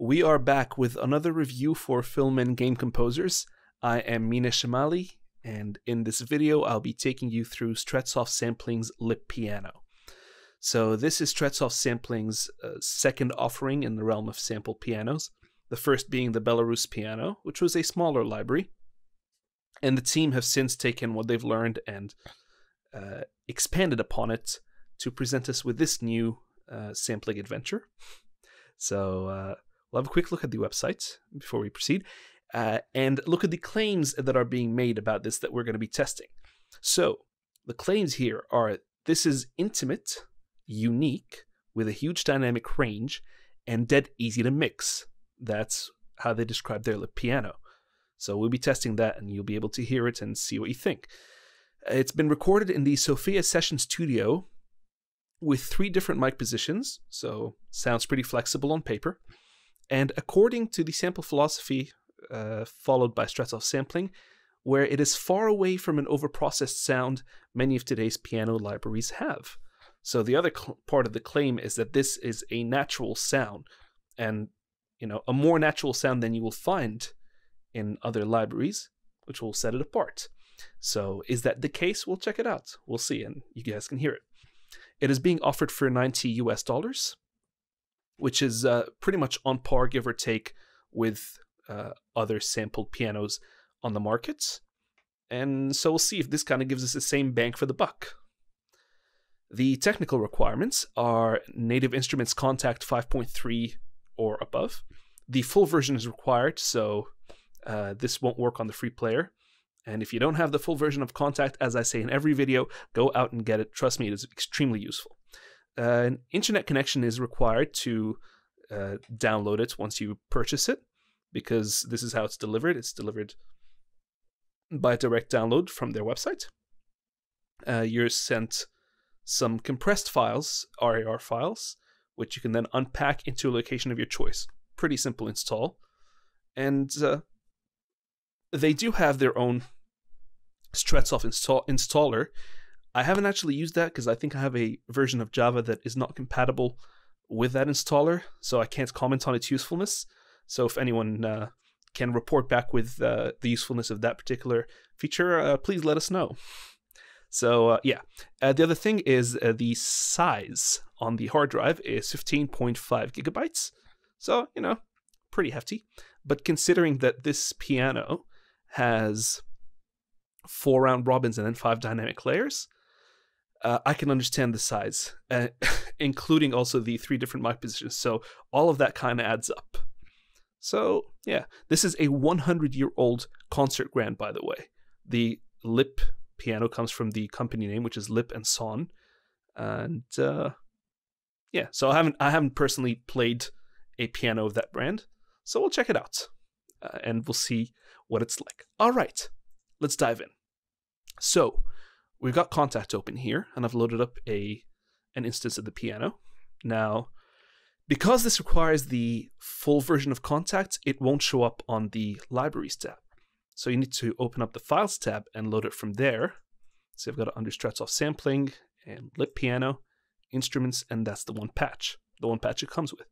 We are back with another review for film and game composers. I am Meena Shamaly, and in this video I'll be taking you through Strezov Sampling's Lipp Piano. So this is Strezov Sampling's second offering in the realm of sample pianos, the first being the Belarus piano, which was a smaller library, and the team have since taken what they've learned and expanded upon it to present us with this new sampling adventure. So we'll have a quick look at the website before we proceed and look at the claims that are being made about this that we're going to be testing. So the claims here are this is intimate, unique, with a huge dynamic range, and dead easy to mix. That's how they describe their Lipp piano. So we'll be testing that and you'll be able to hear it and see what you think. It's been recorded in the Sofia Session Studio with 3 different mic positions, so sounds pretty flexible on paper. And according to the sample philosophy followed by Strezov sampling, where it is far away from an overprocessed sound many of today's piano libraries have. So the other part of the claim is that this is a natural sound, and a more natural sound than you will find in other libraries, which will set it apart. So is that the case? We'll check it out. We'll see, and you guys can hear it. It is being offered for $90 US, which is pretty much on par, give or take, with other sampled pianos on the market. And so we'll see if this kind of gives us the same bang for the buck. The technical requirements are Native Instruments Kontakt 5.3 or above. The full version is required, so this won't work on the free player. And if you don't have the full version of Kontakt, as I say in every video, go out and get it. Trust me, it is extremely useful. An internet connection is required to download it once you purchase it, because this is how it's delivered. It's delivered by direct download from their website. You're sent some compressed files, RAR files, which you can then unpack into a location of your choice. Pretty simple install. And they do have their own Strezov installer. I haven't actually used that because I think I have a version of Java that is not compatible with that installer, so I can't comment on its usefulness. So if anyone can report back with the usefulness of that particular feature, please let us know. So yeah, the other thing is the size on the hard drive is 15.5 gigabytes. So, pretty hefty. But considering that this piano has 4 round robins and then 5 dynamic layers, I can understand the size, including also the 3 different mic positions. So all of that kind of adds up. So yeah, this is a 100-year-old concert grand, by the way. The Lipp piano comes from the company name, which is Lipp and Son. And yeah, so I haven't personally played a piano of that brand, so we'll check it out and we'll see what it's like. All right, let's dive in. So we've got Kontakt open here, and I've loaded up an instance of the piano. Now, because this requires the full version of Kontakt, it won't show up on the Libraries tab. So you need to open up the Files tab and load it from there. So I've got it under Strezov Sampling and Lipp Piano, Instruments, and that's the one patch it comes with.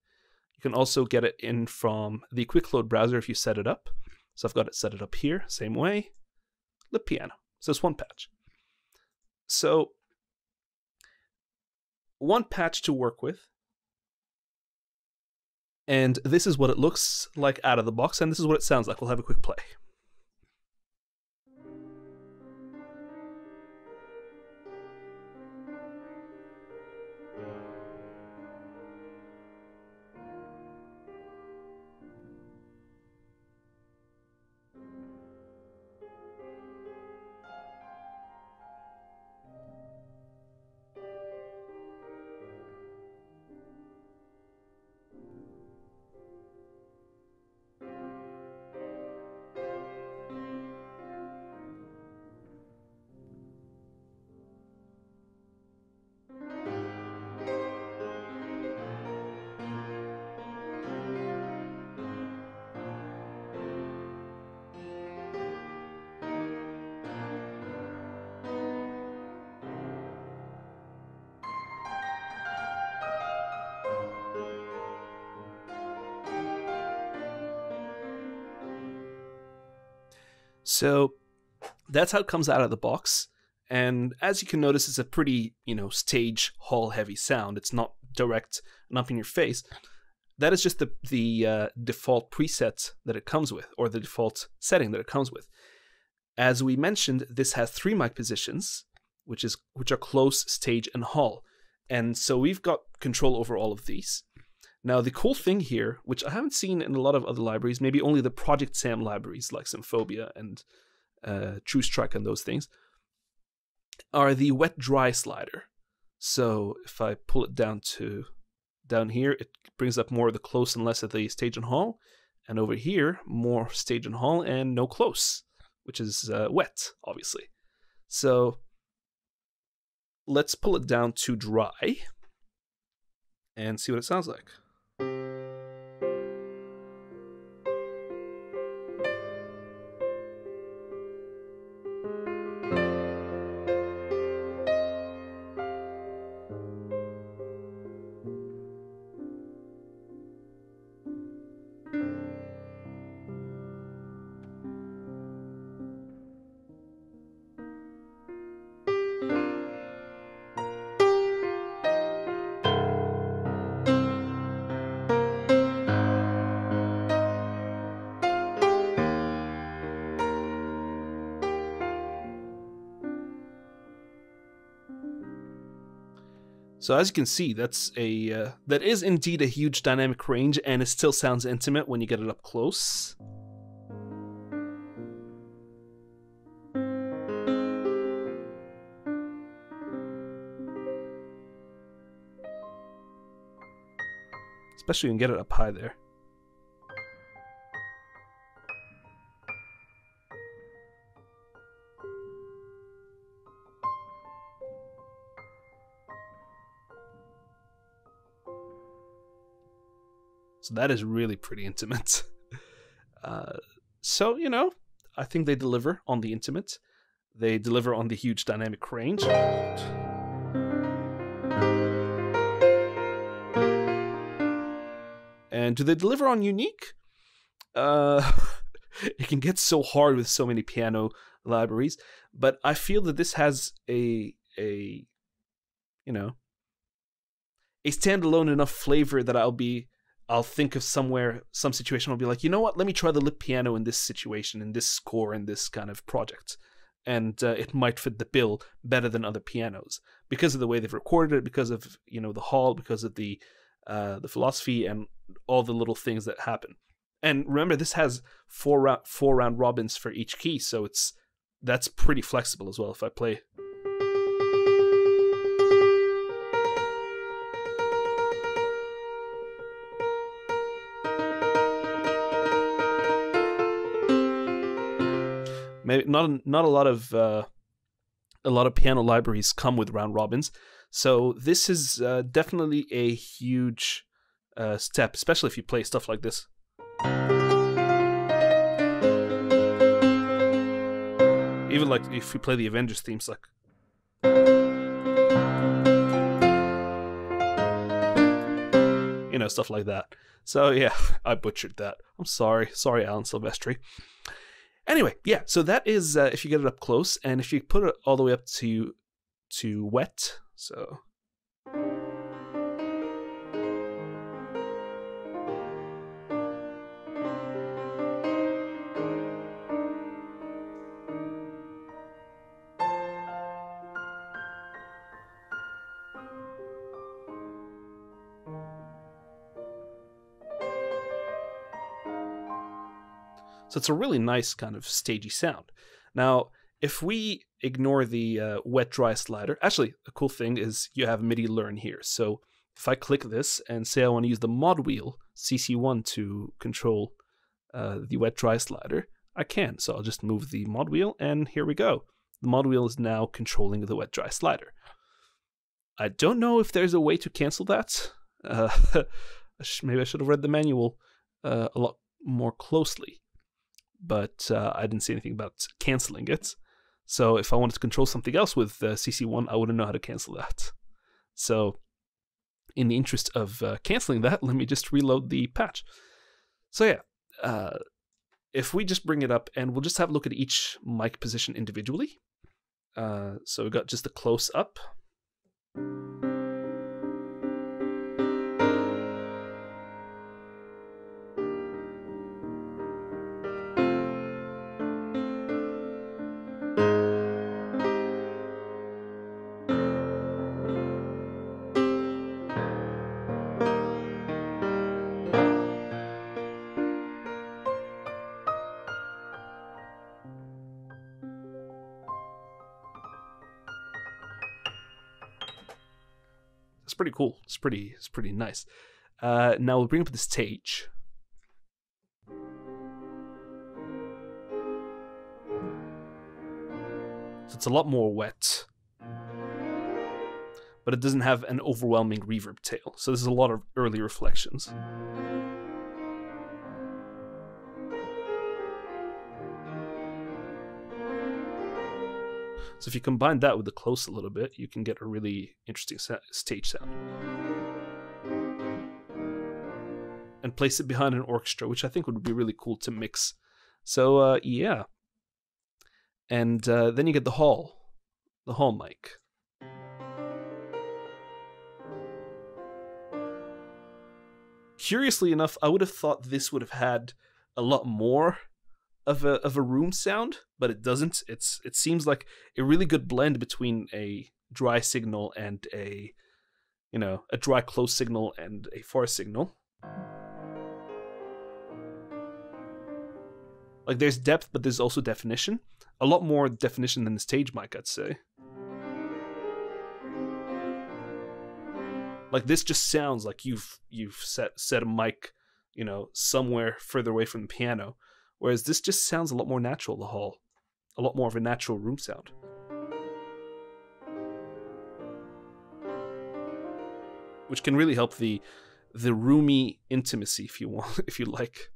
You can also get it in from the Quick Load browser if you set it up. So I've got it set it up here, same way, Lipp Piano. So it's one patch. So one patch to work with. And this is what it looks like out of the box, and this is what it sounds like. We'll have a quick play. So that's how it comes out of the box. And as you can notice, it's a pretty, stage hall heavy sound. It's not direct and up in your face. That is just the default preset that it comes with, or the default setting that it comes with. As we mentioned, this has 3 mic positions, which are close, stage, and hall. And so we've got control over all of these. Now, the cool thing here, which I haven't seen in a lot of other libraries, maybe only the Project Sam libraries like Symphobia and True Strike and those things, are the wet-dry slider. So if I pull it down here, it brings up more of the close and less of the stage and hall. And over here, more stage and hall and no close, which is wet, obviously. So let's pull it down to dry and see what it sounds like. So as you can see, that is indeed a huge dynamic range, and it still sounds intimate when you get it up close. Especially when you get it up high there. So that is really pretty intimate. So, I think they deliver on the intimate. They deliver on the huge dynamic range. And do they deliver on unique? It can get so hard with so many piano libraries, but I feel that this has a standalone enough flavor that I'll think of some situation, I'll be like, you know what, let me try the Lipp Piano in this situation, in this score, in this kind of project. And it might fit the bill better than other pianos because of the way they've recorded it, because of, the hall, because of the philosophy and all the little things that happen. And remember, this has four round robins for each key, so that's pretty flexible as well. If I play... Maybe not a lot of piano libraries come with round robins, so this is definitely a huge step, especially if you play stuff like this. Even like if you play the Avengers themes, like stuff like that. So yeah, I butchered that. I'm sorry, Alan Silvestri. Anyway, yeah, so that is if you get it up close, and if you put it all the way up to wet, so... So it's a really nice kind of stagey sound. Now, if we ignore the wet-dry slider, actually, a cool thing is you have MIDI Learn here. So if I click this and say I want to use the mod wheel, CC1, to control the wet-dry slider, I can. So I'll just move the mod wheel, and here we go. The mod wheel is now controlling the wet-dry slider. I don't know if there's a way to cancel that. Maybe I should have read the manual a lot more closely. But I didn't see anything about canceling it. So if I wanted to control something else with CC1, I wouldn't know how to cancel that. So in the interest of canceling that, let me just reload the patch. So yeah, if we just bring it up and we'll just have a look at each mic position individually. So we got just the close up. It's pretty cool. It's pretty nice. Now we'll bring up the stage. So it's a lot more wet, but it doesn't have an overwhelming reverb tail. So there's a lot of early reflections. So if you combine that with the close a little bit, you can get a really interesting stage sound. And place it behind an orchestra, which I think would be really cool to mix. So yeah. And then you get the hall mic. Curiously enough, I would have thought this would have had a lot more of a room sound, but it doesn't. It seems like a really good blend between a dry signal and a dry close signal and a far signal. Like there's depth, but there's also definition. A lot more definition than the stage mic, I'd say. Like this just sounds like you've set a mic, somewhere further away from the piano. Whereas this just sounds a lot more natural, the hall. A lot more of a natural room sound. Which can really help the roomy intimacy, if you want, if you like.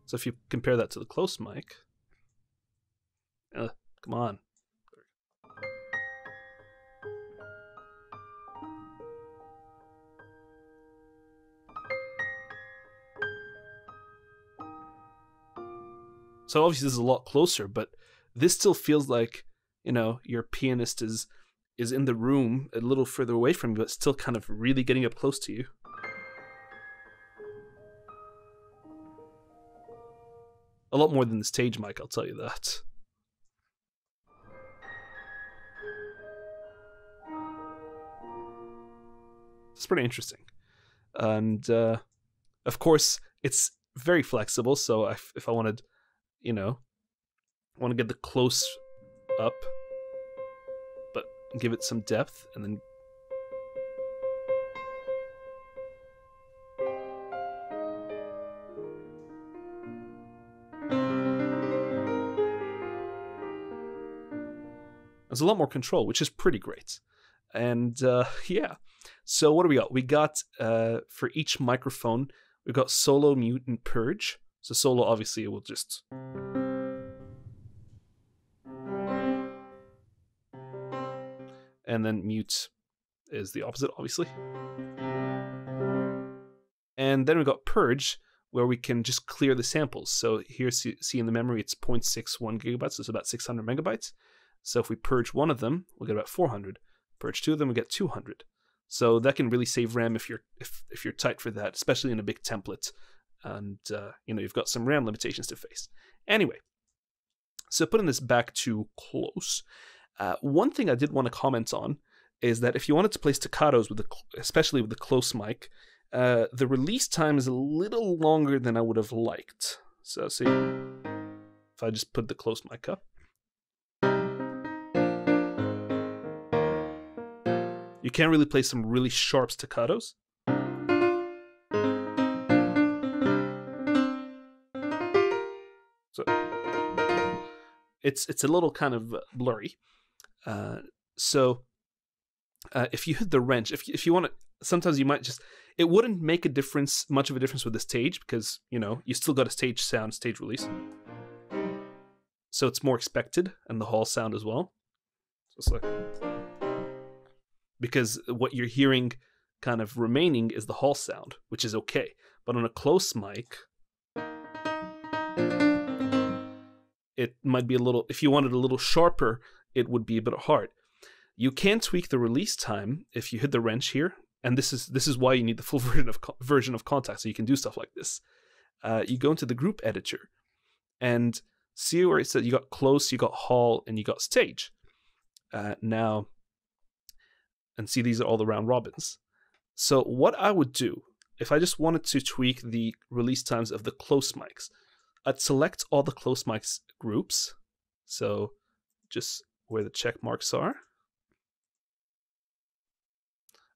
So if you compare that to the close mic, come on. So obviously this is a lot closer, but this still feels like, your pianist is in the room a little further away from you, but still kind of really getting up close to you. A lot more than the stage mic, I'll tell you that. It's pretty interesting. And, of course, it's very flexible, so if I wanted, want to get the close up, but give it some depth, and then... There's a lot more control, which is pretty great. And yeah, so what do we got? We got, for each microphone, we've got solo, mute, and purge. So solo, obviously, it will just... And then mute is the opposite, obviously. And then we got purge, where we can just clear the samples. So here, see in the memory, it's 0.61 gigabytes, so it's about 600 megabytes. So if we purge one of them, we'll get about 400. Purge two of them, we get 200. So that can really save RAM if you're tight for that, especially in a big template, and you've got some RAM limitations to face. Anyway, so putting this back to close, one thing I did want to comment on is that if you wanted to play staccatos especially with the close mic, the release time is a little longer than I would have liked. So see, if I just put the close mic up. You can really play some really sharp staccatos. So it's a little kind of blurry. So if you hit the wrench, if you want to sometimes you might just, it wouldn't make a difference, much of a difference with the stage, because, you know, you still got a stage sound, stage release. So it's more expected, and the hall sound as well. So it's like, because what you're hearing kind of remaining is the hall sound, which is okay. But on a close mic, it might be a little, if you wanted a little sharper, it would be a bit hard. You can tweak the release time if you hit the wrench here, and this is why you need the full version of Kontakt, so you can do stuff like this. You go into the group editor, and see where it says you got close, you got hall, and you got stage. Now, and see these are all the round robins. So what I would do, if I just wanted to tweak the release times of the close mics, I'd select all the close mics groups, so just where the check marks are.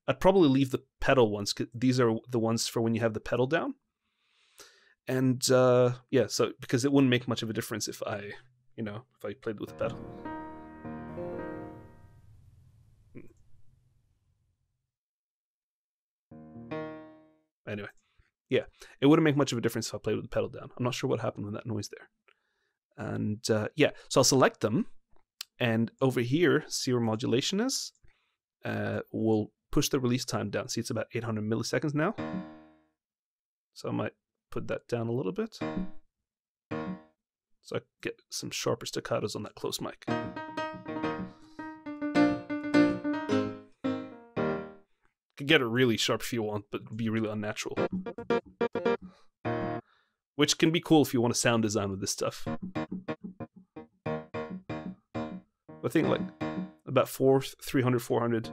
I'd probably leave the pedal ones, because these are the ones for when you have the pedal down. And yeah, so because it wouldn't make much of a difference if I played with the pedal. Anyway, yeah, it wouldn't make much of a difference if I played with the pedal down. I'm not sure what happened with that noise there. And yeah, so I'll select them, and over here, see where modulation is. We'll push the release time down. See, it's about 800 milliseconds now. So I might put that down a little bit, so I get some sharper staccatos on that close mic. You could get it really sharp if you want, but it'd be really unnatural. Which can be cool if you want to sound design with this stuff. I think like about 300, 400.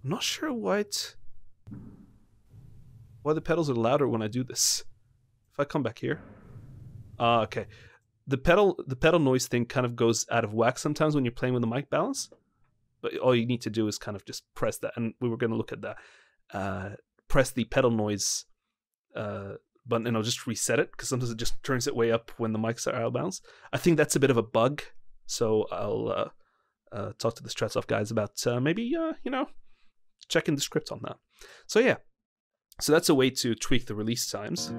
I'm not sure why the pedals are louder when I do this. If I come back here, okay, the pedal noise thing kind of goes out of whack sometimes when you're playing with the mic balance. But all you need to do is kind of just press that, and we were going to look at that. Press the pedal noise button, and I'll just reset it, because sometimes it just turns it way up when the mics are out of balance. I think that's a bit of a bug, so I'll talk to the Strezov guys about maybe checking the script on that. So yeah, so that's a way to tweak the release times.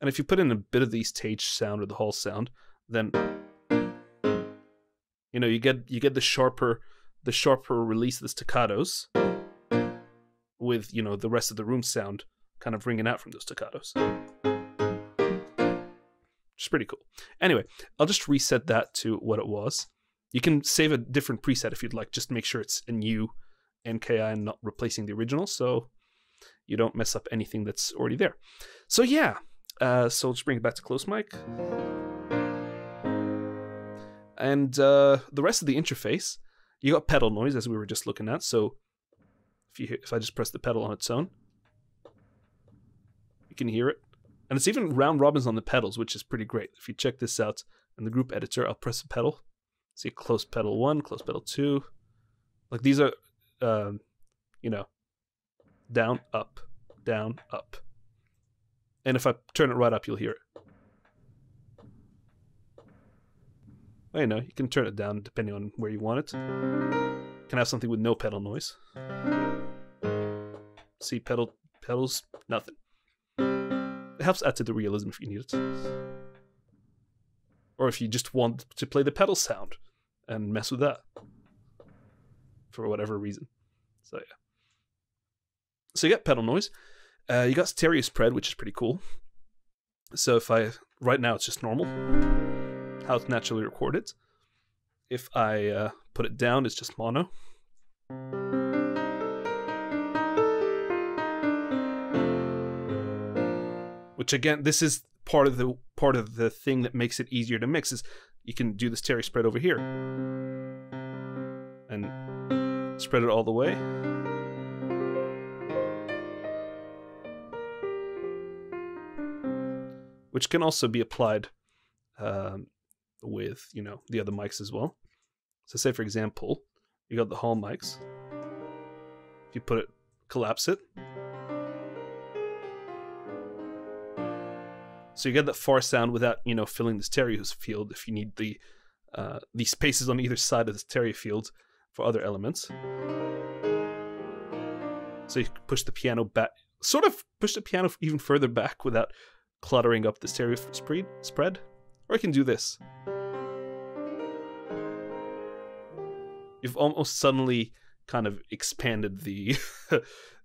And if you put in a bit of the stage sound or the hall sound, then you get the sharper release of the staccatos, with the rest of the room sound kind of ringing out from those staccatos. Which is pretty cool. Anyway, I'll just reset that to what it was. You can save a different preset if you'd like. Just make sure it's a new NKI and not replacing the original, so you don't mess up anything that's already there. So yeah, so let's bring it back to close mic. And the rest of the interface, you got pedal noise, as we were just looking at. So if I just press the pedal on its own, you can hear it. And it's even round robins on the pedals, which is pretty great. If you check this out in the group editor, I'll press the pedal. See, close pedal 1, close pedal 2. Like these are, down, up, down, up. And if I turn it right up, you'll hear it. Well, you can turn it down depending on where you want it. You can have something with no pedal noise. See, pedals, nothing. It helps add to the realism if you need it. Or if you just want to play the pedal sound and mess with that for whatever reason. So yeah. So you got pedal noise. You got stereo spread, which is pretty cool. So right now it's just normal, how it's naturally recorded. If I put it down, it's just mono. Which again, this is part of the thing that makes it easier to mix, is you can do the stereo spread over here and spread it all the way. Which can also be applied with the other mics as well. So say for example, you got the hall mics. If you collapse it. So you get that far sound without, you know, filling the stereo field if you need the spaces on either side of the stereo field for other elements. So you can push the piano back, sort of push the piano even further back without cluttering up the stereo spread. Or I can do this. You've almost suddenly kind of expanded the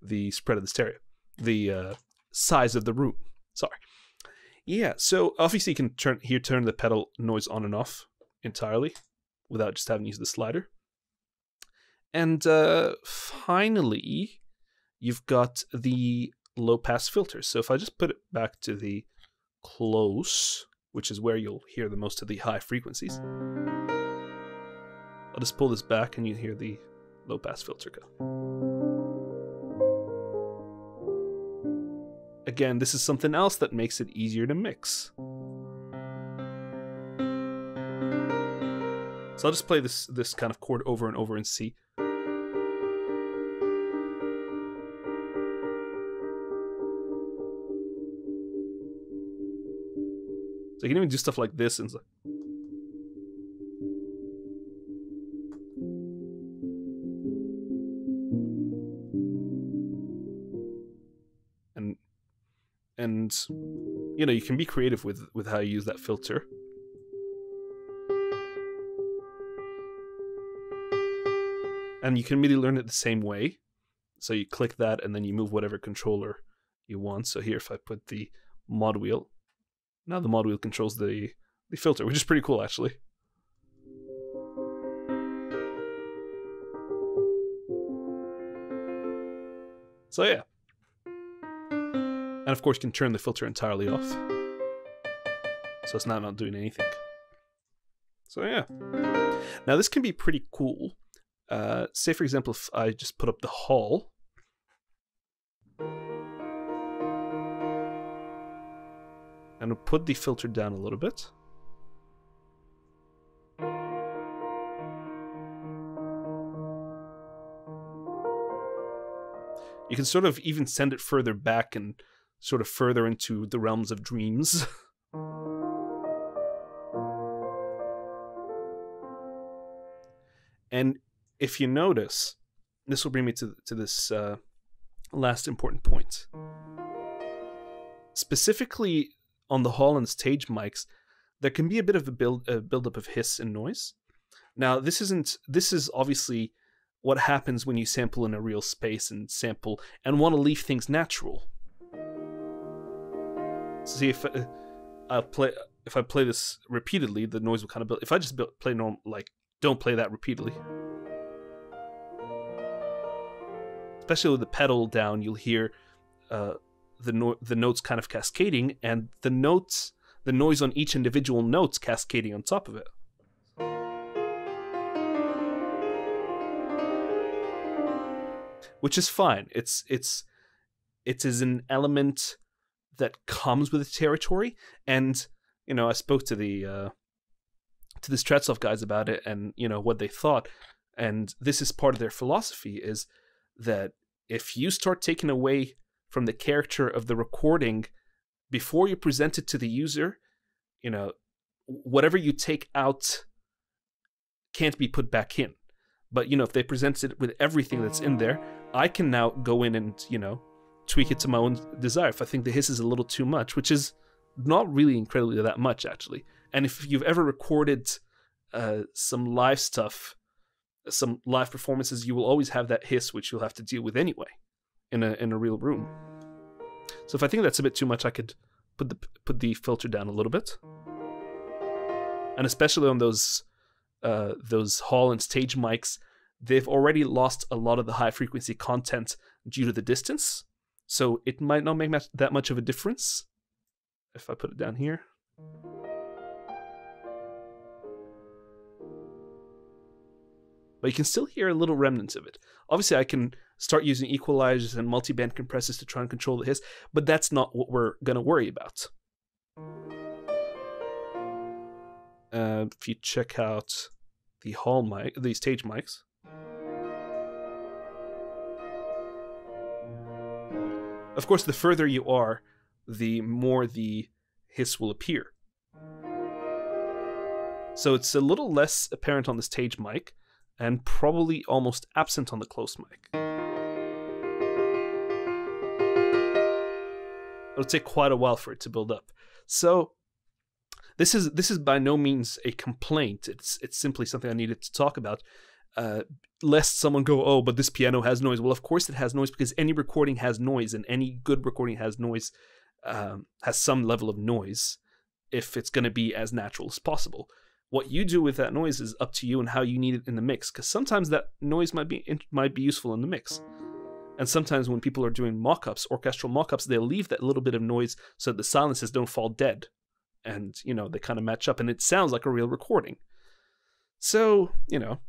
the spread of the stereo, the size of the room. Sorry. Yeah, so obviously you can turn the pedal noise on and off entirely without just having to use the slider. And finally, you've got the low pass filter. So if I just put it back to the close, which is where you'll hear the most of the high frequencies, I'll just pull this back and you hear the low pass filter go. Again, this is something else that makes it easier to mix. So I'll just play this kind of chord over and over and see. So you can even do stuff like this and it's like, and you know, you can be creative with how you use that filter. And you can MIDI learn it the same way. So you click that and then you move whatever controller you want. So here, if I put the mod wheel, now the mod wheel controls the filter, which is pretty cool actually. So yeah. And of course you can turn the filter entirely off. So it's now not doing anything. So yeah. Now this can be pretty cool. Say for example, if I just put up the hall. And we'll put the filter down a little bit. You can sort of even send it further back and sort of further into the realms of dreams. And if you notice, this will bring me to this last important point. Specifically on the hall and stage mics, there can be a bit of a buildup of hiss and noise. Now, this is obviously what happens when you sample in a real space and want to leave things natural. So see, if I play this repeatedly, the noise will kind of build. If I just play normal, like, don't play that repeatedly, especially with the pedal down, you'll hear the notes kind of cascading, and the noise on each individual notes cascading on top of it. Which is fine. It is an element that comes with the territory, and you know, I spoke to the Strezov guys about it, and you know what they thought, and this is part of their philosophy, is that if you start taking away from the character of the recording before you present it to the user, you know, whatever you take out can't be put back in. But you know, if they present it with everything that's in there, I can now go in and, you know, tweak it to my own desire. If I think the hiss is a little too much, which is not really incredibly that much actually. And if you've ever recorded some live stuff, some live performances, you will always have that hiss, which you'll have to deal with anyway in a real room. So if I think that's a bit too much, I could put the filter down a little bit. And especially on those hall and stage mics, they've already lost a lot of the high frequency content due to the distance. So it might not make that much of a difference if I put it down here. But you can still hear a little remnants of it. Obviously, I can start using equalizers and multiband compressors to try and control the hiss, but that's not what we're going to worry about. If you check out the hall mic, the stage mics, of course, the further you are, the more the hiss will appear. So it's a little less apparent on the stage mic, and probably almost absent on the close mic. It'll take quite a while for it to build up. So this is by no means a complaint. It's simply something I needed to talk about, lest someone go, oh, but this piano has noise. Well, of course it has noise, because any recording has noise, and any good recording has noise, has some level of noise, if it's going to be as natural as possible. What you do with that noise is up to you and how you need it in the mix, because sometimes that noise might be useful in the mix. And sometimes when people are doing mock-ups, orchestral mock-ups, they'll leave that little bit of noise so that the silences don't fall dead. And, you know, they kind of match up, and it sounds like a real recording. So, you know,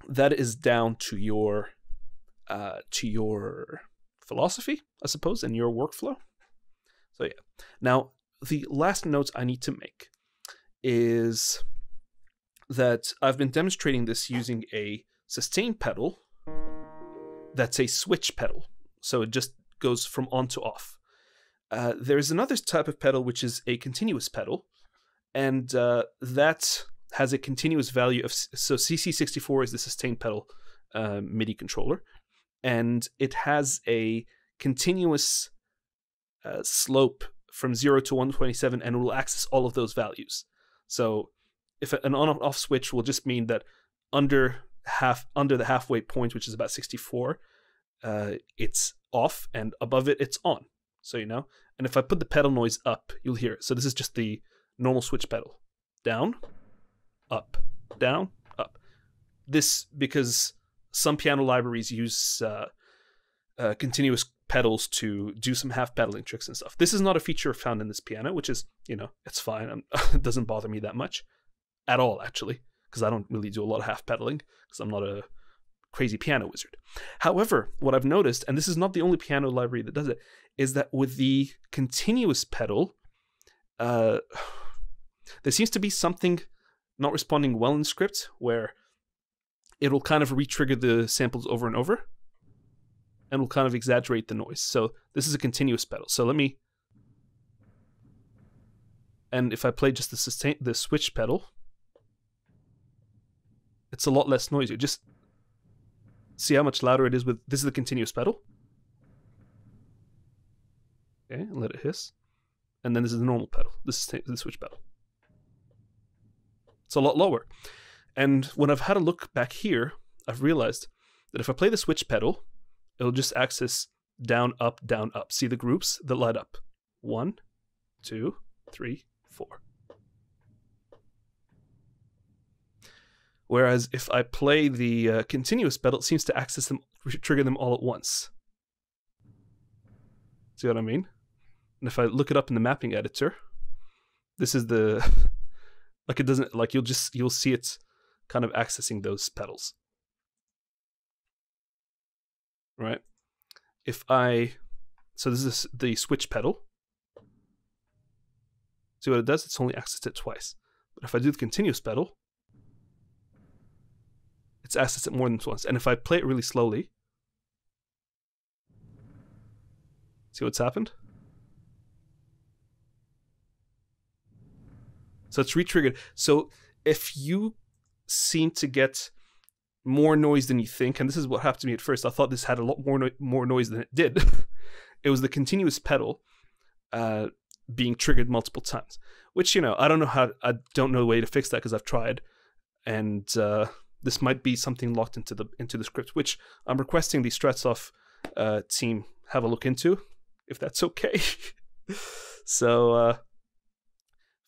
that is down to your philosophy, I suppose, and your workflow. So yeah. Now, the last note I need to make is that I've been demonstrating this using a sustain pedal that's a switch pedal. So it just goes from on to off. There's another type of pedal which is a continuous pedal, and that has a continuous value of, so CC64 is the sustain pedal MIDI controller, and it has a continuous slope from 0 to 127, and will access all of those values. So if an on-off switch will just mean that under the halfway point, which is about 64, it's off, and above it, it's on. So, you know, and if I put the pedal noise up, you'll hear it. So this is just the normal switch pedal. Down, up, down, up. This, because some piano libraries use continuous pedals to do some half pedaling tricks and stuff. This is not a feature found in this piano, which is, you know, it's fine. It doesn't bother me that much at all, actually, because I don't really do a lot of half pedaling, because I'm not a crazy piano wizard. However, what I've noticed, and this is not the only piano library that does it, is that with the continuous pedal, there seems to be something not responding well in script, where it'll kind of re-trigger the samples over and over, and will kind of exaggerate the noise. So this is a continuous pedal. So let me, and if I play just the switch pedal, it's a lot less noisy. Just see how much louder it is with, this is the continuous pedal. Okay, and let it hiss. And then this is the normal pedal. This is the switch pedal. It's a lot lower. And when I've had a look back here, I've realized that if I play the switch pedal, it'll just access down, up, down, up. See the groups that light up. 1, 2, 3, 4. Whereas if I play the continuous pedal, it seems to access them, trigger them all at once. See what I mean? And if I look it up in the mapping editor, this is the, like it doesn't, like you'll see it kind of accessing those pedals. Right? If I, so this is the switch pedal. See what it does? It's only accessed it twice. But if I do the continuous pedal, it's accessed it more than once. And if I play it really slowly, see what's happened? So it's re-triggered. So if you seem to get more noise than you think, and this is what happened to me at first. I thought this had a lot more noise than it did. It was the continuous pedal being triggered multiple times, which, you know, I don't know the way to fix that, because I've tried, and this might be something locked into the script, which I'm requesting the Strezov team have a look into, if that's okay. So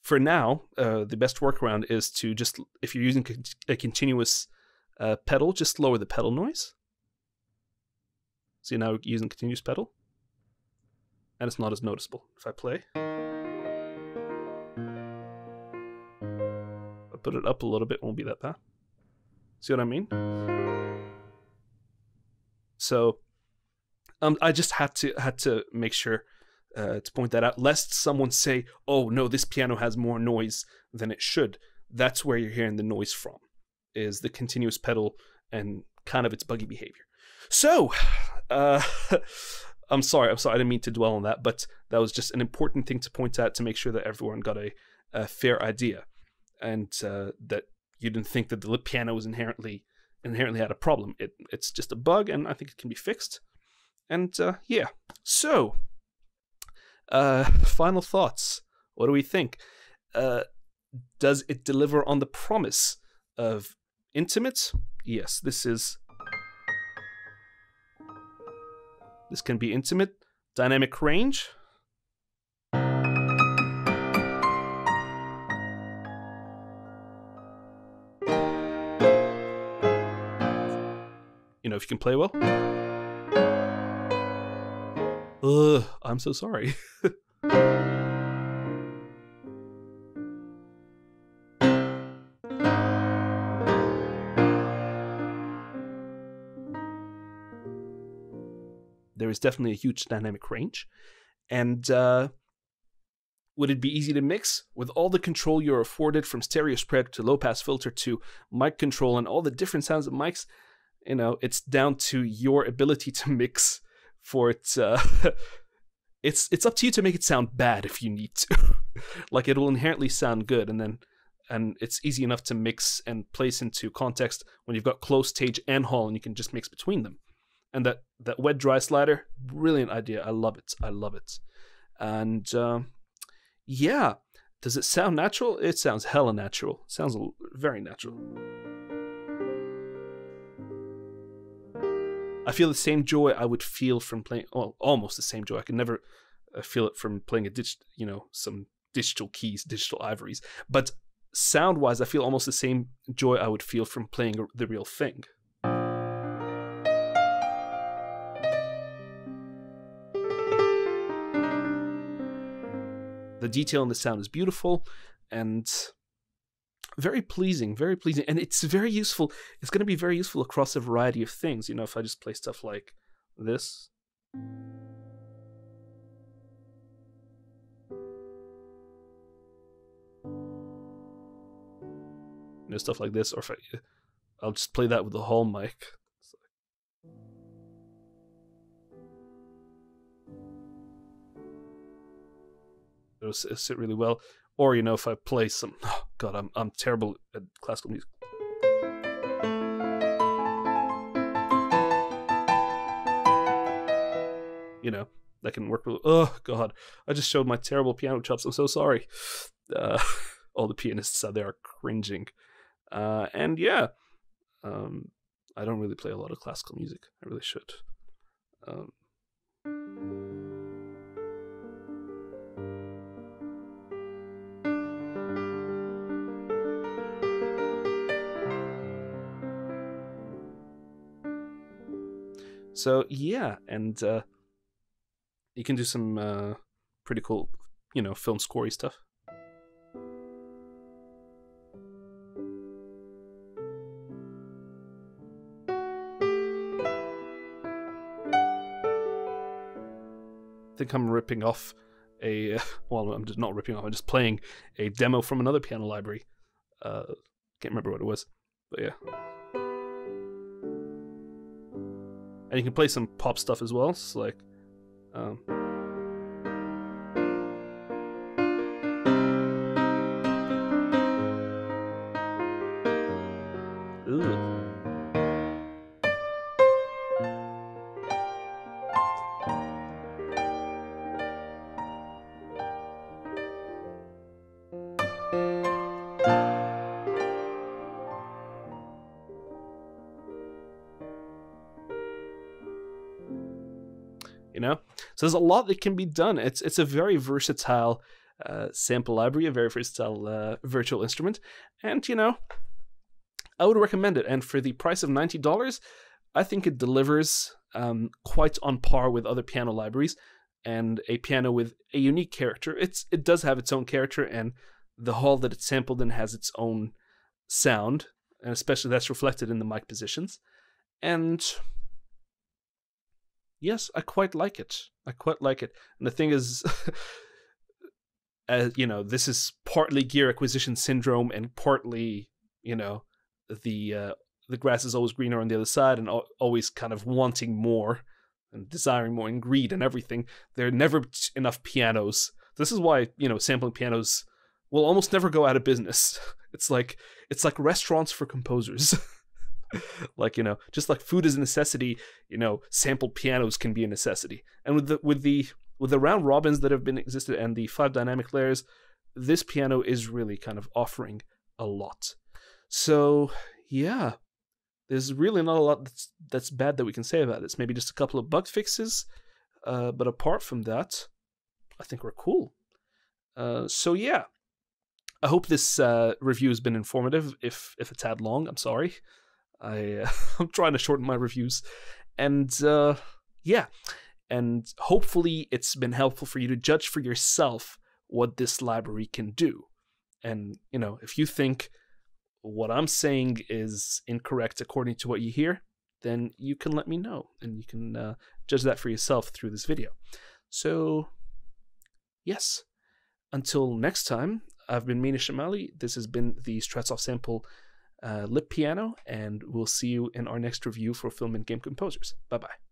for now, the best workaround is to just, if you're using a continuous pedal, just lower the pedal noise. See, now we're using continuous pedal, and it's not as noticeable. If I play, I put it up a little bit, it won't be that bad. See what I mean? So I just had to make sure to point that out, lest someone say, "Oh no, this piano has more noise than it should." That's where you're hearing the noise from, is the continuous pedal and kind of its buggy behavior. So, I'm sorry, I didn't mean to dwell on that, but that was just an important thing to point out to make sure that everyone got a fair idea, and that you didn't think that the Lipp Piano was inherently had a problem. It's just a bug, and I think it can be fixed. And yeah, so final thoughts. What do we think? Does it deliver on the promise of intimate? Yes, this can be intimate. Dynamic range. You know, if you can play well. I'm so sorry. There is definitely a huge dynamic range. And would it be easy to mix? With all the control you're afforded, from stereo spread to low pass filter to mic control and all the different sounds of mics, you know, it's down to your ability to mix for it. It's up to you to make it sound bad if you need to. Like, it will inherently sound good, and it's easy enough to mix and place into context when you've got close stage and hall, and you can just mix between them. And that wet dry slider, brilliant idea. I love it. And yeah, does it sound natural? It sounds hella natural. It sounds very natural. I feel the same joy I would feel from playing, almost the same joy. I can never feel it from playing some digital keys, digital ivories. But sound-wise, I feel almost the same joy I would feel from playing the real thing. The detail in the sound is beautiful and very pleasing, and it's very useful. It's going to be very useful across a variety of things. You know, if I just play stuff like this, stuff like this, or if I'll just play that with the hall mic. It'll sit really well. Or, you know, if I play some... Oh, God, I'm terrible at classical music. You know, that can work really... Oh, God. I just showed my terrible piano chops. I'm so sorry. All the pianists out there are cringing. And yeah, I don't really play a lot of classical music. I really should. So yeah, and you can do some pretty cool, you know, film scorey stuff. I think I'm ripping off a, well, I'm just not ripping off, I'm just playing a demo from another piano library. Can't remember what it was, but yeah. And you can play some pop stuff as well. So like, you know, so there's a lot that can be done. It's a very versatile sample library, a very versatile virtual instrument, and you know, I would recommend it. And for the price of $90, I think it delivers quite on par with other piano libraries, and a piano with a unique character. It does have its own character, and the hall that it's sampled in has its own sound, and especially that's reflected in the mic positions. And yes, I quite like it. And the thing is, you know, this is partly gear acquisition syndrome, and partly, you know, the grass is always greener on the other side, and always kind of wanting more. and desiring more and greed and everything, there are never enough pianos. This is why, sampling pianos will almost never go out of business. It's like restaurants for composers. Like, just like food is a necessity, sampled pianos can be a necessity. And with the round robins that have been existed and the 5 dynamic layers, this piano is really kind of offering a lot. So yeah, there's really not a lot that's bad that we can say about this. Maybe just a couple of bug fixes, but apart from that, I think we're cool. So yeah, I hope this review has been informative. If it's a tad long, I'm sorry. I'm trying to shorten my reviews, and yeah, and hopefully it's been helpful for you to judge for yourself what this library can do. And if you think what I'm saying is incorrect according to what you hear, then you can let me know, and you can judge that for yourself through this video. So yes, until next time, I've been Meena Shamaly. This has been the Strezov Sampling Lipp Piano, and we'll see you in our next review for film and game composers. Bye-bye.